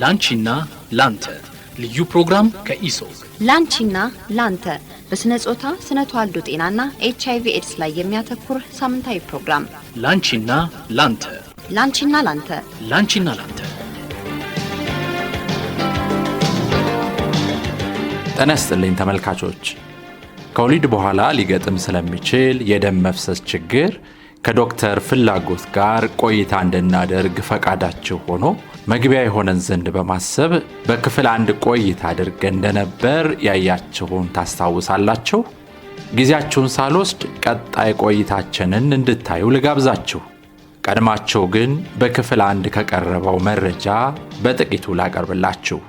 ላንቺና ላንተ ልዩ ፕሮግራም ከኢሶግ ላንቺና ላንተ በስነ ጾታ ስነ ተዋልዶ ጤናና ኤችአይቪ ኤድስ ላይ የሚያተኩር ሳምንታዊ ፕሮግራም ላንቺና ላንተ ላንቺና ላንተ ላንቺና ላንተ። ጤና ይስጥልኝ ተመልካቾች። ከወሊድ በኋላ ሊገጥም ስለሚችል የደም መፍሰስ ችግር ከዶክተር ፍላጎት ጋር ቆይታ እንድናደርግ ፈቃዳችሁ ሆኖ መግቢያ የሆነን ዘንድ በማሰብ በክፍል 1 ቆይታ አድርገን እንደነበር ያያችሁን ታስታውሳላችሁ። ጊዜያችሁን ሳልወስድ ቀጣይ ቆይታችንን እንድታዩ ልጋብዛችሁ። ቀድማችሁ ግን በክፍል 1 ከቀረበው መረጃ በጥቂቱ ላቀርብላችሁ።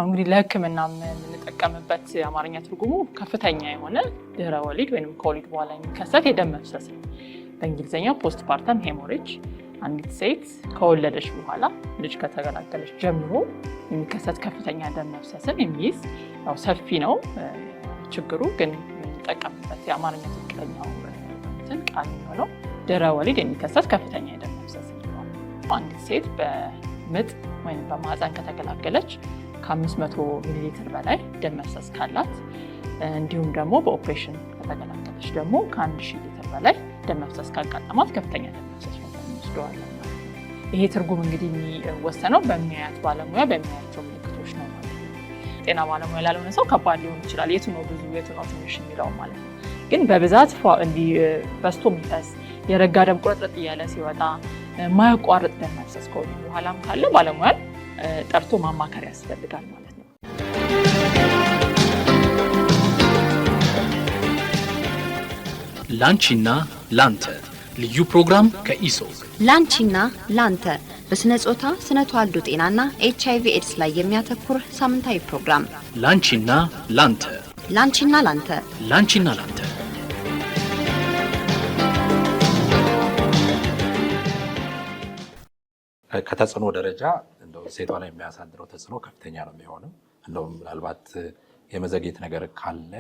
እንግዲህ ለህክምና የምንጠቀምበት የአማርኛ ትርጉሙ ከፍተኛ የሆነ ድህረ ወሊድ ወይም ከወሊድ በኋላ የሚከሰት የደም መፍሰስ ነው። በእንግሊዝኛው ፖስትፓርተም ሄሞሬጅ አንዲት ሴት ከወለደች በኋላ ልጅ ከተገላገለች ጀምሮ የሚከሰት ከፍተኛ ደም መፍሰስን የሚይዝ ያው ሰፊ ነው ችግሩ፣ ግን የምንጠቀምበት የአማርኛ ትክክለኛው ቃል የሚሆነው ድህረ ወሊድ የሚከሰት ከፍተኛ የደም መፍሰስ ነው። አንዲት ሴት በምጥ ወይም በማህፀን ከተገላገለች ከ500 ሚሊ ሊትር በላይ ደም መፍሰስ ካላት እንዲሁም ደግሞ በኦፕሬሽን ከተገላገለች ደግሞ ከ1000 ሊትር በላይ ደም መፍሰስ ካጋጠማት ከፍተኛ ደም መፍሰስ እንወስደዋለን። ይሄ ትርጉም እንግዲህ የሚወሰነው በሚያያት ባለሙያ በሚያያቸው ምልክቶች ነው ማለት ነው። ጤና ባለሙያ ላልሆነ ሰው ከባድ ሊሆን ይችላል የቱ ነው ብዙ የቱ ነው ትንሽ የሚለው ማለት ነው። ግን በብዛት እንዲህ በስቶ የሚፈስ የረጋ ደም ቁርጥርጥ እያለ ሲወጣ ማያቋርጥ ደም መፍሰስ ከወሊድ በኋላም ካለ ባለሙያ ጠርቶ ማማከር ያስፈልጋል ማለት ነው። ላንቺና ላንተ ልዩ ፕሮግራም ከኢሶግ ላንቺና ላንተ በስነ ጾታ ስነ ተዋልዶ ጤናና ኤችአይቪ ኤድስ ላይ የሚያተኩር ሳምንታዊ ፕሮግራም ላንቺና ላንተ ላንቺና ላንተ ላንቺና ላንተ። ከተጽዕኖ ደረጃ እንደው ሴቷ ላይ የሚያሳድረው ተጽዕኖ ከፍተኛ ነው የሚሆነው። እንደው ምናልባት የመዘግየት ነገር ካለ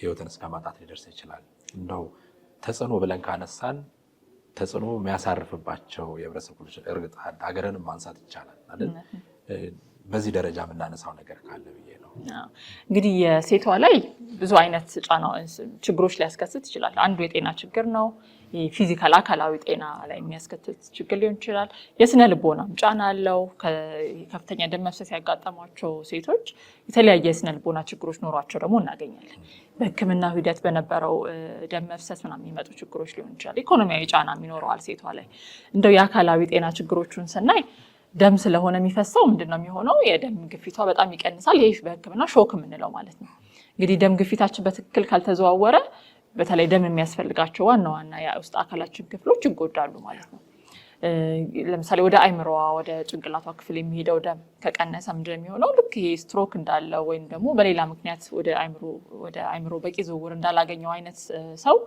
ህይወትን እስከ ማጣት ሊደርስ ይችላል። እንደው ተጽዕኖ ብለን ካነሳን ተጽዕኖ የሚያሳርፍባቸው የህብረተሰብ ክፍሎች እርግጥ ሀገርንም ማንሳት ይቻላል አይደል? በዚህ ደረጃ የምናነሳው ነገር ካለ ብዬ ነው። እንግዲህ የሴቷ ላይ ብዙ አይነት ችግሮች ሊያስከስት ይችላል። አንዱ የጤና ችግር ነው። ፊዚካል አካላዊ ጤና ላይ የሚያስከትል ችግር ሊሆን ይችላል። የስነ ልቦና ጫና አለው። ከፍተኛ ደም መፍሰስ ያጋጠማቸው ሴቶች የተለያየ የስነ ልቦና ችግሮች ኖሯቸው ደግሞ እናገኛለን። በህክምና ሂደት በነበረው ደም መፍሰስ ምናምን የሚመጡ ችግሮች ሊሆን ይችላል። ኢኮኖሚያዊ ጫና የሚኖረዋል ሴቷ ላይ። እንደው የአካላዊ ጤና ችግሮቹን ስናይ ደም ስለሆነ የሚፈሰው ምንድነው የሚሆነው? የደም ግፊቷ በጣም ይቀንሳል። ይሄ በህክምና ሾክ የምንለው ማለት ነው። እንግዲህ ደም ግፊታችን በትክክል ካልተዘዋወረ በተለይ ደም የሚያስፈልጋቸው ዋና ዋና የውስጥ አካላችን ክፍሎች ይጎዳሉ ማለት ነው። ለምሳሌ ወደ አይምሮዋ ወደ ጭንቅላቷ ክፍል የሚሄደው ደም ከቀነሰ ምንድነው የሚሆነው? ልክ ይሄ ስትሮክ እንዳለው ወይም ደግሞ በሌላ ምክንያት ወደ አይምሮ በቂ ዝውውር እንዳላገኘው አይነት ሰው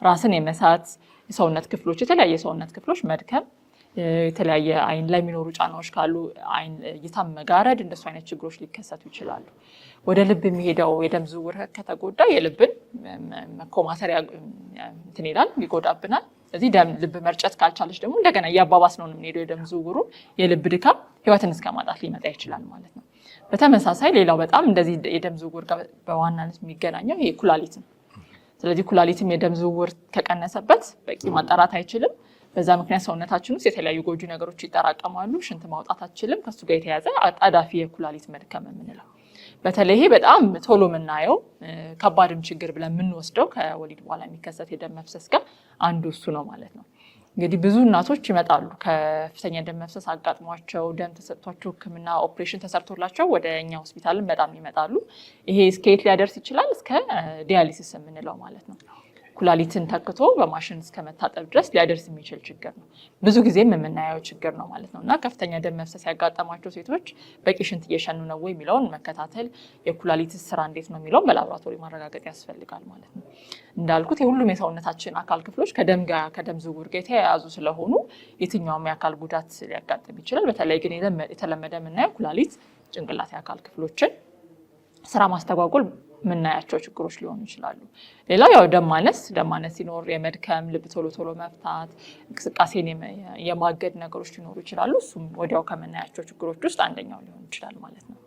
ራስን የመሳት የሰውነት ክፍሎች የተለያየ ሰውነት ክፍሎች መድከም፣ የተለያየ አይን ላይ የሚኖሩ ጫናዎች ካሉ አይን እይታ መጋረድ፣ እንደሱ አይነት ችግሮች ሊከሰቱ ይችላሉ። ወደ ልብ የሚሄደው የደም ዝውውር ከተጎዳ የልብን መኮማተሪያ እንትን ይላል ይጎዳብናል። ስለዚህ ልብ መርጨት ካልቻለች ደግሞ እንደገና እያባባስ ነው የምንሄደው የደም ዝውውሩ። የልብ ድካም ህይወትን እስከ ማጣት ሊመጣ ይችላል ማለት ነው። በተመሳሳይ ሌላው በጣም እንደዚህ የደም ዝውውር ጋር በዋናነት የሚገናኘው ይሄ ኩላሊት ነው። ስለዚህ ኩላሊትም የደም ዝውውር ከቀነሰበት በቂ ማጣራት አይችልም። በዛ ምክንያት ሰውነታችን ውስጥ የተለያዩ ጎጂ ነገሮች ይጠራቀማሉ። ሽንት ማውጣት አትችልም። ከሱ ጋር የተያዘ አጣዳፊ የኩላሊት መድከም የምንለው በተለይ ይሄ በጣም ቶሎ የምናየው ከባድም ችግር ብለን የምንወስደው ከወሊድ በኋላ የሚከሰት የደም መፍሰስ ጋር አንዱ እሱ ነው ማለት ነው። እንግዲህ ብዙ እናቶች ይመጣሉ ከፍተኛ ደም መፍሰስ አጋጥሟቸው ደም ተሰጥቷቸው ህክምና ኦፕሬሽን ተሰርቶላቸው ወደ እኛ ሆስፒታልን በጣም ይመጣሉ። ይሄ እስከየት ሊያደርስ ይችላል? እስከ ዲያሊሲስ የምንለው ማለት ነው። ኩላሊትን ተክቶ በማሽን እስከ መታጠብ ድረስ ሊያደርስ የሚችል ችግር ነው። ብዙ ጊዜም የምናየው ችግር ነው ማለት ነው። እና ከፍተኛ ደም መፍሰስ ያጋጠማቸው ሴቶች በቂ ሽንት እየሸኑ ነው ወይ የሚለውን መከታተል፣ የኩላሊት ስራ እንዴት ነው የሚለውን በላቦራቶሪ ማረጋገጥ ያስፈልጋል ማለት ነው። እንዳልኩት የሁሉም የሰውነታችን አካል ክፍሎች ከደም ዝውውር ጋር የተያያዙ ስለሆኑ የትኛውም የአካል ጉዳት ሊያጋጥም ይችላል። በተለይ ግን የተለመደ የምናየው ኩላሊት፣ ጭንቅላት የአካል ክፍሎችን ስራ ማስተጓጎል ምናያቸው ችግሮች ሊሆኑ ይችላሉ። ሌላው ያው ደም ማነስ ሲኖር የመድከም ልብ ቶሎ መፍታት እንቅስቃሴን የማገድ ነገሮች ሊኖሩ ይችላሉ። እሱም ወዲያው ከምናያቸው ችግሮች ውስጥ አንደኛው ሊሆን ይችላል ማለት ነው።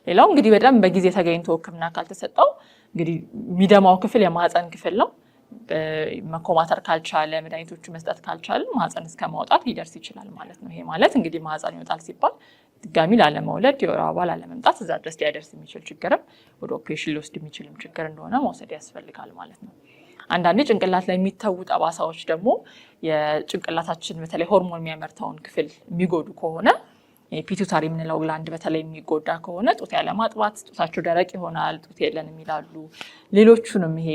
ሌላው እንግዲህ በጣም በጊዜ ተገኝቶ ህክምና ካልተሰጠው እንግዲህ የሚደማው ክፍል የማህፀን ክፍል ነው። መኮማተር ካልቻለ መድኃኒቶቹ መስጠት ካልቻለ ማህፀን እስከ ማውጣት ሊደርስ ይችላል ማለት ነው። ይሄ ማለት እንግዲህ ማህፀን ይወጣል ሲባል ድጋሚ ላለመውለድ የወር አበባ ላለመምጣት እዛ ድረስ ሊያደርስ የሚችል ችግርም ወደ ኦፕሬሽን ሊወስድ የሚችልም ችግር እንደሆነ መውሰድ ያስፈልጋል ማለት ነው። አንዳንዴ ጭንቅላት ላይ የሚተዉ ጠባሳዎች ደግሞ የጭንቅላታችን በተለይ ሆርሞን የሚያመርተውን ክፍል የሚጎዱ ከሆነ ፒቱታሪ የምንለው ግላንድ በተለይ የሚጎዳ ከሆነ ጡት ያለማጥባት፣ ጡታቸው ደረቅ ይሆናል፣ ጡት የለንም ይላሉ። ሌሎቹንም ይሄ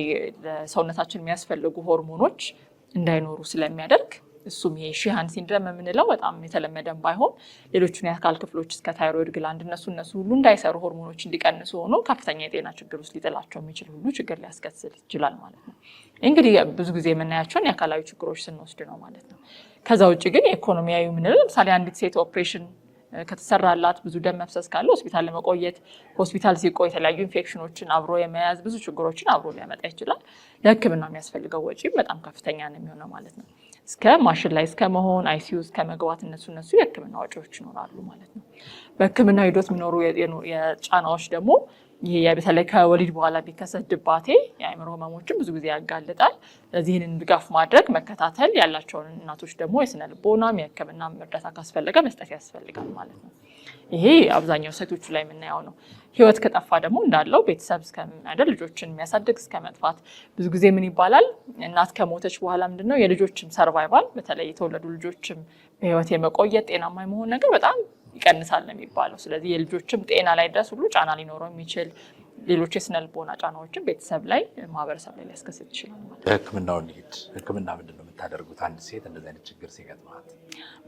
ለሰውነታችን የሚያስፈልጉ ሆርሞኖች እንዳይኖሩ ስለሚያደርግ እሱም ይሄ ሺሃን ሲንድረም የምንለው በጣም የተለመደም ባይሆን ሌሎቹን የአካል ክፍሎች እስከ ታይሮይድ ግላንድ እነሱ ሁሉ እንዳይሰሩ ሆርሞኖች እንዲቀንሱ ሆኖ ከፍተኛ የጤና ችግር ውስጥ ሊጥላቸው የሚችል ሁሉ ችግር ሊያስከትል ይችላል ማለት ነው። እንግዲህ ብዙ ጊዜ የምናያቸውን የአካላዊ ችግሮች ስንወስድ ነው ማለት ነው። ከዛ ውጭ ግን የኢኮኖሚያዊ የምንለው ለምሳሌ አንዲት ሴት ኦፕሬሽን ከተሰራላት ብዙ ደም መፍሰስ ካለ ሆስፒታል ለመቆየት ሆስፒታል ሲቆይ የተለያዩ ኢንፌክሽኖችን አብሮ የመያዝ ብዙ ችግሮችን አብሮ ሊያመጣ ይችላል። ለህክምና የሚያስፈልገው ወጪም በጣም ከፍተኛ ነው የሚሆነው ማለት ነው። እስከ ማሽን ላይ እስከ መሆን አይሲዩ እስከ መግባት እነሱ የህክምና ወጪዎች ይኖራሉ ማለት ነው። በህክምና ሂደት የሚኖሩ የጫናዎች ደግሞ ይሄ በተለይ ከወሊድ በኋላ ቢከሰት ድባቴ የአእምሮ ህመሞችን ብዙ ጊዜ ያጋልጣል። ስለዚህ ይህንን ድጋፍ ማድረግ መከታተል ያላቸውን እናቶች ደግሞ የስነ ልቦናም የህክምና እርዳታ ካስፈለገ መስጠት ያስፈልጋል ማለት ነው። ይሄ አብዛኛው ሴቶቹ ላይ የምናየው ነው። ህይወት ከጠፋ ደግሞ እንዳለው ቤተሰብ እስከሚያደር ልጆችን የሚያሳድግ እስከ መጥፋት ብዙ ጊዜ ምን ይባላል እናት ከሞተች በኋላ ምንድነው የልጆችም ሰርቫይቫል በተለይ የተወለዱ ልጆችም በህይወት የመቆየት ጤናማ የመሆን ነገር በጣም ይቀንሳል ነው የሚባለው። ስለዚህ የልጆችም ጤና ላይ ድረስ ሁሉ ጫና ሊኖረው የሚችል ሌሎች የስነ ልቦና ጫናዎችን ቤተሰብ ላይ ማህበረሰብ ላይ ሊያስከስት ይችላል ማለት ነው። ህክምናው እንሂድ። ህክምና ምንድን ነው የምታደርጉት አንድ ሴት እንደዚህ አይነት ችግር ሲገጥማት?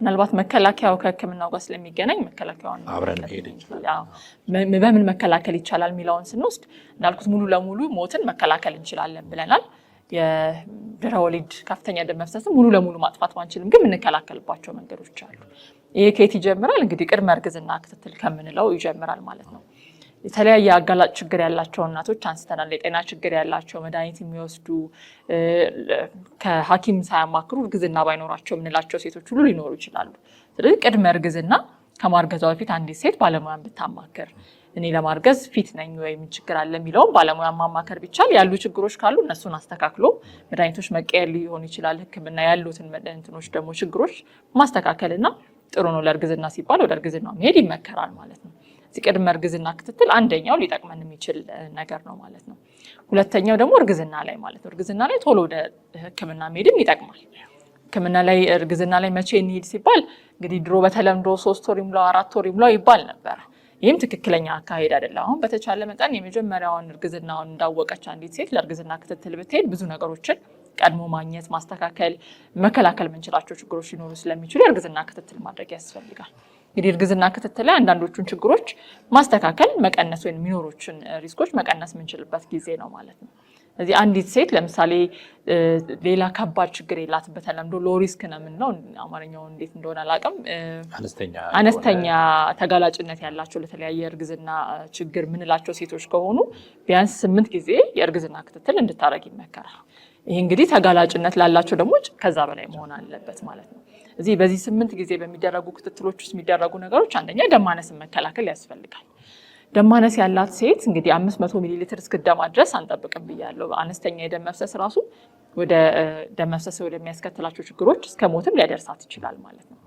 ምናልባት መከላከያው ከህክምናው ጋር ስለሚገናኝ መከላከያውን አብረን ሄድ እንችላለን። በምን መከላከል ይቻላል የሚለውን ስንወስድ እንዳልኩት ሙሉ ለሙሉ ሞትን መከላከል እንችላለን ብለናል። የድህረ ወሊድ ከፍተኛ ደም መፍሰስን ሙሉ ለሙሉ ማጥፋት ባንችልም ግን የምንከላከልባቸው መንገዶች አሉ። ይሄ ከየት ይጀምራል? እንግዲህ ቅድመ እርግዝና ክትትል ከምንለው ይጀምራል ማለት ነው። የተለያየ አጋላጭ ችግር ያላቸው እናቶች አንስተናል። የጤና ችግር ያላቸው መድኃኒት የሚወስዱ ከሐኪም ሳያማክሩ እርግዝና ባይኖራቸው የምንላቸው ሴቶች ሁሉ ሊኖሩ ይችላሉ። ስለዚህ ቅድመ እርግዝና ከማርገዟ በፊት አንዲት ሴት ባለሙያን ብታማከር እኔ ለማርገዝ ፊት ነኝ ወይም ችግር አለ የሚለውን ባለሙያ ማማከር ቢቻል ያሉ ችግሮች ካሉ እነሱን አስተካክሎ መድኃኒቶች መቀየር ሊሆን ይችላል። ህክምና ያሉትን መድኃኒቶች ደግሞ ችግሮች ማስተካከልና ጥሩ ነው ለእርግዝና ሲባል ወደ እርግዝና መሄድ ይመከራል ማለት ነው። ቅድመ እርግዝና ክትትል አንደኛው ሊጠቅመን የሚችል ነገር ነው ማለት ነው። ሁለተኛው ደግሞ እርግዝና ላይ ማለት ነው። እርግዝና ላይ ቶሎ ወደ ህክምና መሄድም ይጠቅማል። ህክምና ላይ እርግዝና ላይ መቼ እንሂድ ሲባል እንግዲህ ድሮ በተለምዶ 3 ወር ይሙላው 4 ወር ይሙላው ይባል ነበር። ይህም ትክክለኛ አካሄድ አይደለም። አሁን በተቻለ መጠን የመጀመሪያውን እርግዝናውን እንዳወቀች አንዲት ሴት ለእርግዝና ክትትል ብትሄድ ብዙ ነገሮችን ቀድሞ ማግኘት ማስተካከል መከላከል የምንችላቸው ችግሮች ሊኖሩ ስለሚችሉ የእርግዝና ክትትል ማድረግ ያስፈልጋል። እንግዲህ እርግዝና ክትትል ላይ አንዳንዶቹን ችግሮች ማስተካከል መቀነስ ወይም የሚኖሮችን ሪስኮች መቀነስ የምንችልበት ጊዜ ነው ማለት ነው። ስለዚህ አንዲት ሴት ለምሳሌ ሌላ ከባድ ችግር የላትም። በተለምዶ ሎ ሪስክ ነው የምንለው አማርኛው እንዴት እንደሆነ አላውቅም። አነስተኛ ተጋላጭነት ያላቸው ለተለያየ እርግዝና ችግር የምንላቸው ሴቶች ከሆኑ ቢያንስ 8 ጊዜ የእርግዝና ክትትል እንድታረግ ይመከራል። ይሄ እንግዲህ ተጋላጭነት ላላቸው ደግሞ ከዛ በላይ መሆን አለበት ማለት ነው። እዚህ በዚህ 8 ጊዜ በሚደረጉ ክትትሎች ውስጥ የሚደረጉ ነገሮች አንደኛ ደም ማነስን መከላከል ያስፈልጋል። ደም ማነስ ያላት ሴት እንግዲህ 500 ሚሊ ሊትር እስክደማ ድረስ አንጠብቅም ብያለሁ። አነስተኛ የደም መፍሰስ ራሱ ወደ ደም መፍሰስ ወደሚያስከትላቸው ችግሮች እስከ ሞትም ሊያደርሳት ይችላል ማለት ነው።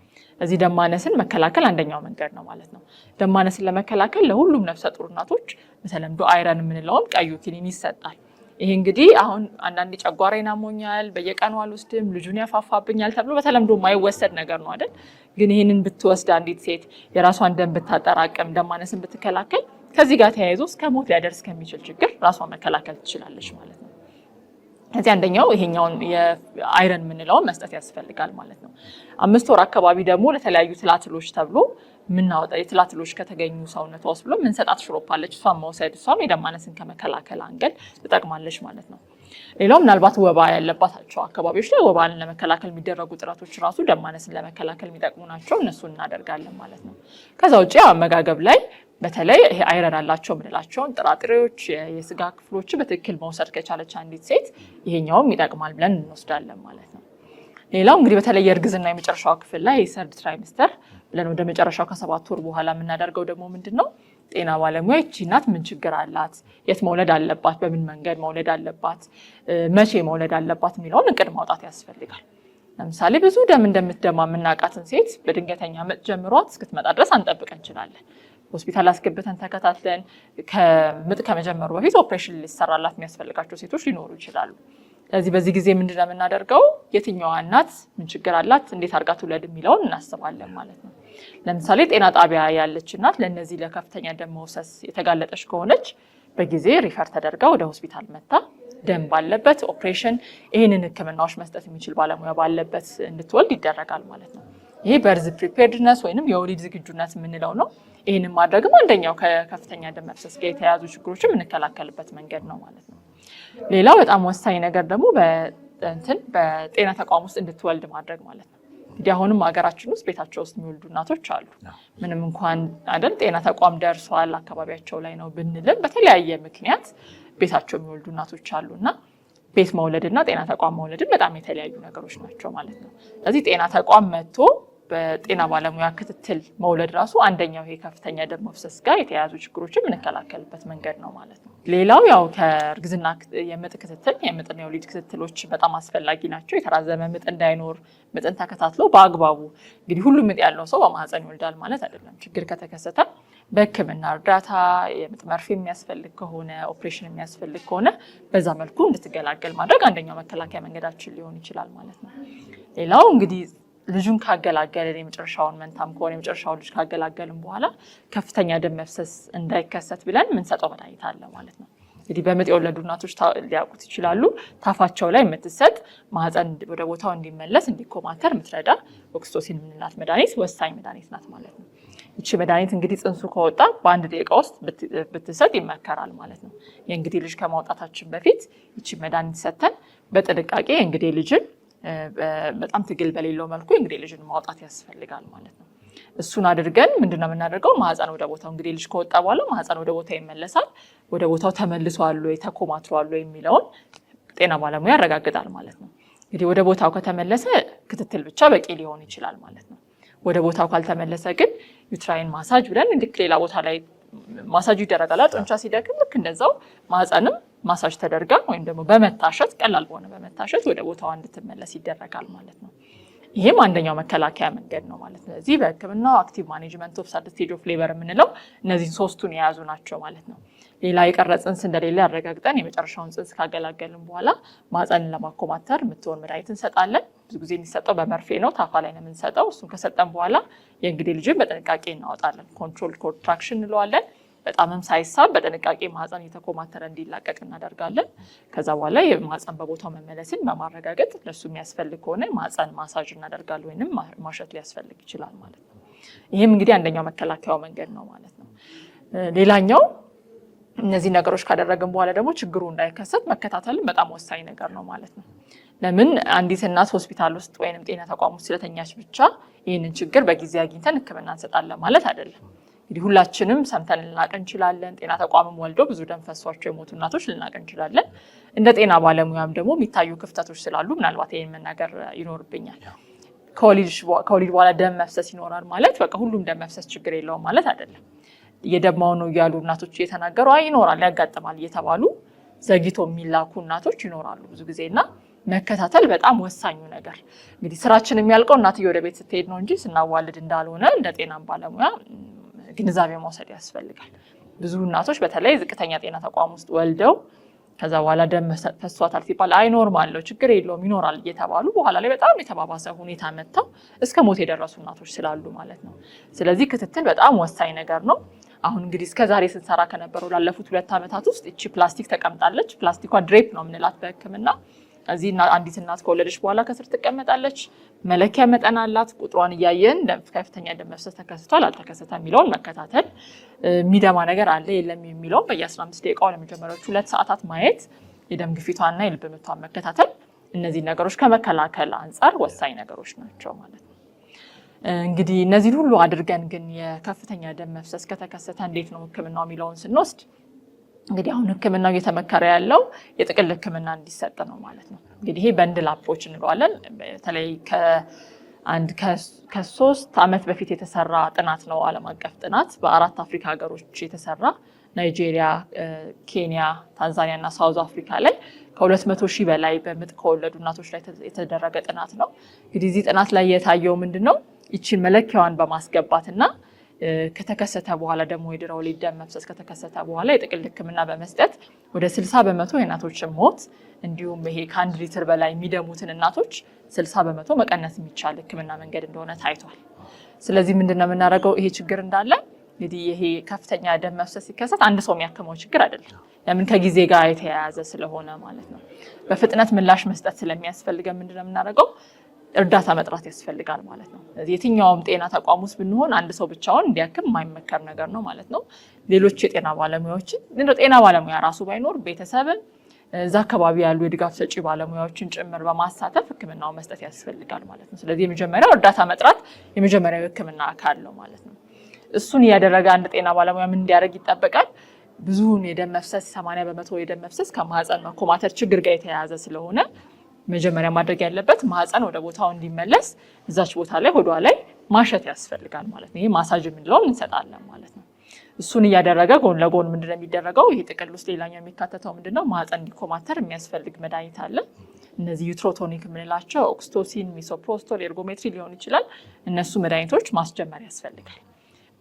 እዚህ ደም ማነስን መከላከል አንደኛው መንገድ ነው ማለት ነው። ደም ማነስን ለመከላከል ለሁሉም ነፍሰ ጡር እናቶች በተለምዶ አይረን የምንለውን ቀዩ ኪኒን ይሰጣል። ይሄ እንግዲህ አሁን አንዳንድ ጨጓራዬን አሞኛል በየቀኑ አልወስድም ልጁን ያፋፋብኛል ተብሎ በተለምዶ የማይወሰድ ነገር ነው አይደል? ግን ይሄንን ብትወስድ አንዲት ሴት የራሷን ደም ብታጠራቅም ደም ማነስን ብትከላከል ከዚህ ጋር ተያይዞ እስከ ሞት ሊያደርስ ከሚችል ችግር ራሷን መከላከል ትችላለች ማለት ነው። እዚህ አንደኛው ይሄኛውን የአይረን የምንለውን መስጠት ያስፈልጋል ማለት ነው። 5 ወር አካባቢ ደግሞ ለተለያዩ ትላትሎች ተብሎ ምናወጣ የትላትሎች ከተገኙ ሰውነቷ ውስጥ ብሎ ምንሰጣት ሽሮፕ አለች። እሷን መውሰድ እሷም የደም ማነስን ከመከላከል አንገል ትጠቅማለች ማለት ነው። ሌላው ምናልባት ወባ ያለባቸው አካባቢዎች ላይ ወባን ለመከላከል የሚደረጉ ጥረቶች ራሱ ደም ማነስን ለመከላከል የሚጠቅሙ ናቸው። እነሱን እናደርጋለን ማለት ነው። ከዛ ውጪ አመጋገብ ላይ በተለይ ይሄ አይረን አላቸው ምንላቸውን ጥራጥሬዎች የስጋ ክፍሎች በትክክል መውሰድ ከቻለች አንዲት ሴት ይሄኛውም ይጠቅማል ብለን እንወስዳለን ማለት ነው። ሌላው እንግዲህ በተለይ የእርግዝና የመጨረሻው ክፍል ላይ የሰርድ ትራይሚስተር ብለን ወደ መጨረሻው ከ7 ወር በኋላ የምናደርገው ደግሞ ምንድነው ጤና ባለሙያ እቺ እናት ምን ችግር አላት፣ የት መውለድ አለባት፣ በምን መንገድ መውለድ አለባት፣ መቼ መውለድ አለባት የሚለውን እቅድ ማውጣት ያስፈልጋል። ለምሳሌ ብዙ ደም እንደምትደማ የምናውቃትን ሴት በድንገተኛ ምጥ ጀምሯት እስክትመጣ ድረስ አንጠብቅ እንችላለን። ሆስፒታል አስገብተን ተከታትለን ከምጥ ከመጀመሩ በፊት ኦፕሬሽን ሊሰራላት የሚያስፈልጋቸው ሴቶች ሊኖሩ ይችላሉ። ስለዚህ በዚህ ጊዜ ምንድነው የምናደርገው? የትኛዋ እናት ምን ችግር አላት፣ እንዴት አድርጋ ትውለድ የሚለውን እናስባለን ማለት ነው። ለምሳሌ ጤና ጣቢያ ያለች እናት ለነዚህ ለከፍተኛ ደም መውሰስ የተጋለጠች ከሆነች በጊዜ ሪፈር ተደርጋ ወደ ሆስፒታል መጣ ደም ባለበት ኦፕሬሽን ይሄንን ህክምናዎች መስጠት የሚችል ባለሙያ ባለበት እንድትወልድ ይደረጋል ማለት ነው። ይሄ በርዝ ፕሪፔርድነስ ወይንም የወሊድ ዝግጁነት የምንለው ነው። ይሄንን ማድረግም አንደኛው ከከፍተኛ ደም መፍሰስ ጋር የተያያዙ ችግሮችን የምንከላከልበት መንገድ ነው ማለት ነው። ሌላው በጣም ወሳኝ ነገር ደግሞ በጤና ተቋም ውስጥ እንድትወልድ ማድረግ ማለት ነው። እንግዲህ አሁንም ሀገራችን ውስጥ ቤታቸው ውስጥ የሚወልዱ እናቶች አሉ። ምንም እንኳን አይደል ጤና ተቋም ደርሷል አካባቢያቸው ላይ ነው ብንልም በተለያየ ምክንያት ቤታቸው የሚወልዱ እናቶች አሉና ቤት መውለድና ጤና ተቋም መውለድን በጣም የተለያዩ ነገሮች ናቸው ማለት ነው። ስለዚህ ጤና ተቋም መጥቶ በጤና ባለሙያ ክትትል መውለድ ራሱ አንደኛው ይሄ ከፍተኛ ደም መፍሰስ ጋር የተያያዙ ችግሮችን የምንከላከልበት መንገድ ነው ማለት ነው። ሌላው ያው ከእርግዝና የምጥ ክትትል የምጥና የወሊድ ክትትሎች በጣም አስፈላጊ ናቸው። የተራዘመ ምጥ እንዳይኖር ምጥን ተከታትሎ በአግባቡ እንግዲህ ሁሉም ምጥ ያለው ሰው በማህፀን ይወልዳል ማለት አይደለም። ችግር ከተከሰተ በህክምና እርዳታ የምጥ መርፌ የሚያስፈልግ ከሆነ ኦፕሬሽን የሚያስፈልግ ከሆነ በዛ መልኩ እንድትገላገል ማድረግ አንደኛው መከላከያ መንገዳችን ሊሆን ይችላል ማለት ነው። ሌላው እንግዲህ ልጁን ካገላገልን የመጨረሻውን መንታም ከሆነ የመጨረሻውን ልጅ ካገላገልን በኋላ ከፍተኛ ደም መፍሰስ እንዳይከሰት ብለን የምንሰጠው መድኃኒት አለ ማለት ነው። እንግዲህ በምጥ የወለዱ እናቶች ሊያውቁት ይችላሉ። ታፋቸው ላይ የምትሰጥ ማህፀን ወደ ቦታው እንዲመለስ እንዲኮማተር የምትረዳ ኦክሲቶሲን የምንላት መድኃኒት ወሳኝ መድኃኒት ናት ማለት ነው። ይቺ መድኃኒት እንግዲህ ጽንሱ ከወጣ በ1 ደቂቃ ውስጥ ብትሰጥ ይመከራል ማለት ነው። የእንግዲህ ልጅ ከማውጣታችን በፊት ይቺ መድኃኒት ሰተን በጥንቃቄ እንግዲህ ልጅን በጣም ትግል በሌለው መልኩ እንግዲህ ልጅን ማውጣት ያስፈልጋል ማለት ነው። እሱን አድርገን ምንድነው የምናደርገው? ማህፀን ወደ ቦታው እንግዲህ ልጅ ከወጣ በኋላ ማህፀን ወደ ቦታው ይመለሳል። ወደ ቦታው ተመልሷል ወይ ተኮማትሯል ወይ የሚለውን ጤና ባለሙያ ያረጋግጣል ማለት ነው። እንግዲህ ወደ ቦታው ከተመለሰ ክትትል ብቻ በቂ ሊሆን ይችላል ማለት ነው። ወደ ቦታው ካልተመለሰ ግን ዩትራይን ማሳጅ ብለን ልክ ሌላ ቦታ ላይ ማሳጅ ይደረጋል። ጡንቻ ሲደክም ልክ እንደዛው ማህፀንም ማሳጅ ተደርጋ ወይም ደግሞ በመታሸት ቀላል በሆነ በመታሸት ወደ ቦታው እንድትመለስ ይደረጋል ማለት ነው። ይሄም አንደኛው መከላከያ መንገድ ነው ማለት ነው። እዚህ በህክምናው አክቲቭ ማኔጅመንት ኦፍ ሰርድ ስቴጅ ኦፍ ሌበር የምንለው እነዚህን ሶስቱን የያዙ ናቸው ማለት ነው። ሌላ የቀረ ጽንስ እንደሌለ ያረጋግጠን የመጨረሻውን ጽንስ ካገላገልን በኋላ ማህፀንን ለማኮማተር የምትሆን መድኃኒት እንሰጣለን። ብዙ ጊዜ የሚሰጠው በመርፌ ነው፣ ታፋ ላይ ነው የምንሰጠው። እሱን ከሰጠን በኋላ የእንግዲህ ልጅን በጥንቃቄ እናወጣለን። ኮንትሮል ኮንትራክሽን እንለዋለን። በጣምም ሳይሳብ በጥንቃቄ ማህፀን እየተኮማተረ እንዲላቀቅ እናደርጋለን። ከዛ በኋላ የማህፀን በቦታው መመለስን በማረጋገጥ ለሱ የሚያስፈልግ ከሆነ ማህፀን ማሳጅ እናደርጋለን ወይንም ማሸት ሊያስፈልግ ይችላል ማለት ነው። ይህም እንግዲህ አንደኛው መከላከያው መንገድ ነው ማለት ነው። ሌላኛው እነዚህ ነገሮች ካደረግን በኋላ ደግሞ ችግሩ እንዳይከሰት መከታተልን በጣም ወሳኝ ነገር ነው ማለት ነው። ለምን አንዲት እናት ሆስፒታል ውስጥ ወይንም ጤና ተቋም ውስጥ ስለተኛች ብቻ ይህንን ችግር በጊዜ አግኝተን ህክምና እንሰጣለን ማለት አይደለም። እንግዲህ ሁላችንም ሰምተን ልናቅ እንችላለን። ጤና ተቋምም ወልደው ብዙ ደም ፈሷቸው የሞቱ እናቶች ልናቅ እንችላለን። እንደ ጤና ባለሙያም ደግሞ የሚታዩ ክፍተቶች ስላሉ ምናልባት ይህን መናገር ይኖርብኛል። ከወሊድ በኋላ ደም መፍሰስ ይኖራል ማለት በቃ ሁሉም ደም መፍሰስ ችግር የለውም ማለት አይደለም። እየደማው ነው እያሉ እናቶች እየተናገሩ ይኖራል ያጋጥማል እየተባሉ ዘግይቶ የሚላኩ እናቶች ይኖራሉ ብዙ ጊዜ እና መከታተል በጣም ወሳኙ ነገር እንግዲህ ስራችን የሚያልቀው እናትዬ ወደ ቤት ስትሄድ ነው እንጂ ስናዋልድ እንዳልሆነ እንደ ጤና ባለሙያ ግንዛቤ መውሰድ ያስፈልጋል። ብዙ እናቶች በተለይ ዝቅተኛ ጤና ተቋም ውስጥ ወልደው ከዛ በኋላ ደም ፈሷታል ሲባል ኖርማል ነው ችግር የለውም ይኖራል እየተባሉ በኋላ ላይ በጣም የተባባሰ ሁኔታ መጥተው እስከ ሞት የደረሱ እናቶች ስላሉ ማለት ነው። ስለዚህ ክትትል በጣም ወሳኝ ነገር ነው። አሁን እንግዲህ እስከዛሬ ስንሰራ ከነበረው ላለፉት 2 ዓመታት ውስጥ እቺ ፕላስቲክ ተቀምጣለች። ፕላስቲኳ ድሬፕ ነው የምንላት በህክምና። እዚህ አንዲት እናት ከወለደች በኋላ ከስር ትቀመጣለች። መለኪያ መጠን አላት። ቁጥሯን እያየን ከፍተኛ ደም መፍሰስ ተከስቷል አልተከሰተም የሚለውን መከታተል፣ የሚደማ ነገር አለ የለም የሚለውን በየ15 ደቂቃው ለመጀመሪያዎቹ 2 ሰዓታት ማየት፣ የደም ግፊቷና የልብ ምቷን መከታተል፣ እነዚህ ነገሮች ከመከላከል አንጻር ወሳኝ ነገሮች ናቸው ማለት ነው። እንግዲህ እነዚህ ሁሉ አድርገን ግን የከፍተኛ ደም መፍሰስ ከተከሰተ እንዴት ነው ህክምናው የሚለውን ስንወስድ እንግዲህ አሁን ህክምናው እየተመከረ ያለው የጥቅል ህክምና እንዲሰጥ ነው ማለት ነው። እንግዲህ ይሄ በንድል አፕሮች እንለዋለን። በተለይ ከ3 ዓመት በፊት የተሰራ ጥናት ነው፣ ዓለም አቀፍ ጥናት በ4 አፍሪካ ሀገሮች የተሰራ ናይጄሪያ፣ ኬንያ፣ ታንዛኒያ እና ሳውዝ አፍሪካ ላይ ከ200,000 በላይ በምጥ ከወለዱ እናቶች ላይ የተደረገ ጥናት ነው። እንግዲህ እዚህ ጥናት ላይ የታየው ምንድነው ይቺን መለኪያዋን በማስገባትና ከተከሰተ በኋላ ደግሞ የድህረ ወሊድ ደም መፍሰስ ከተከሰተ በኋላ የጥቅል ህክምና በመስጠት ወደ 60% የእናቶችን ሞት እንዲሁም ይሄ ከ1 ሊትር በላይ የሚደሙትን እናቶች 60% መቀነስ የሚቻል ህክምና መንገድ እንደሆነ ታይቷል። ስለዚህ ምንድነው የምናደርገው? ይሄ ችግር እንዳለ እንግዲህ ይሄ ከፍተኛ ደም መፍሰስ ሲከሰት አንድ ሰው የሚያክመው ችግር አይደለም። ለምን ከጊዜ ጋር የተያያዘ ስለሆነ ማለት ነው። በፍጥነት ምላሽ መስጠት ስለሚያስፈልገን ምንድነው የምናደርገው? እርዳታ መጥራት ያስፈልጋል ማለት ነው። የትኛውም ጤና ተቋም ውስጥ ብንሆን አንድ ሰው ብቻውን እንዲያክም የማይመከር ነገር ነው ማለት ነው። ሌሎች የጤና ባለሙያዎችን ጤና ባለሙያ ራሱ ባይኖር ቤተሰብን እዛ አካባቢ ያሉ የድጋፍ ሰጪ ባለሙያዎችን ጭምር በማሳተፍ ህክምናው መስጠት ያስፈልጋል ማለት ነው። ስለዚህ የመጀመሪያው እርዳታ መጥራት የመጀመሪያው ህክምና አካል ነው ማለት ነው። እሱን እያደረገ አንድ ጤና ባለሙያ ምን እንዲያደርግ ይጠበቃል? ብዙውን የደም መፍሰስ 80% የደም መፍሰስ ከማህፀን መኮማተር ችግር ጋር የተያያዘ ስለሆነ መጀመሪያ ማድረግ ያለበት ማህፀን ወደ ቦታው እንዲመለስ እዛች ቦታ ላይ ሆዷ ላይ ማሸት ያስፈልጋል ማለት ነው። ይሄ ማሳጅ የምንለውን እንሰጣለን ማለት ነው። እሱን እያደረገ ጎን ለጎን ምንድነው የሚደረገው? ይሄ ጥቅል ውስጥ ሌላኛው የሚካተተው ምንድነው ማህፀን እንዲኮማተር የሚያስፈልግ መድኃኒት አለ። እነዚህ ዩትሮቶኒክ የምንላቸው ኦክስቶሲን፣ ሚሶፕሮስቶል፣ ኤርጎሜትሪ ሊሆን ይችላል። እነሱ መድኃኒቶች ማስጀመር ያስፈልጋል።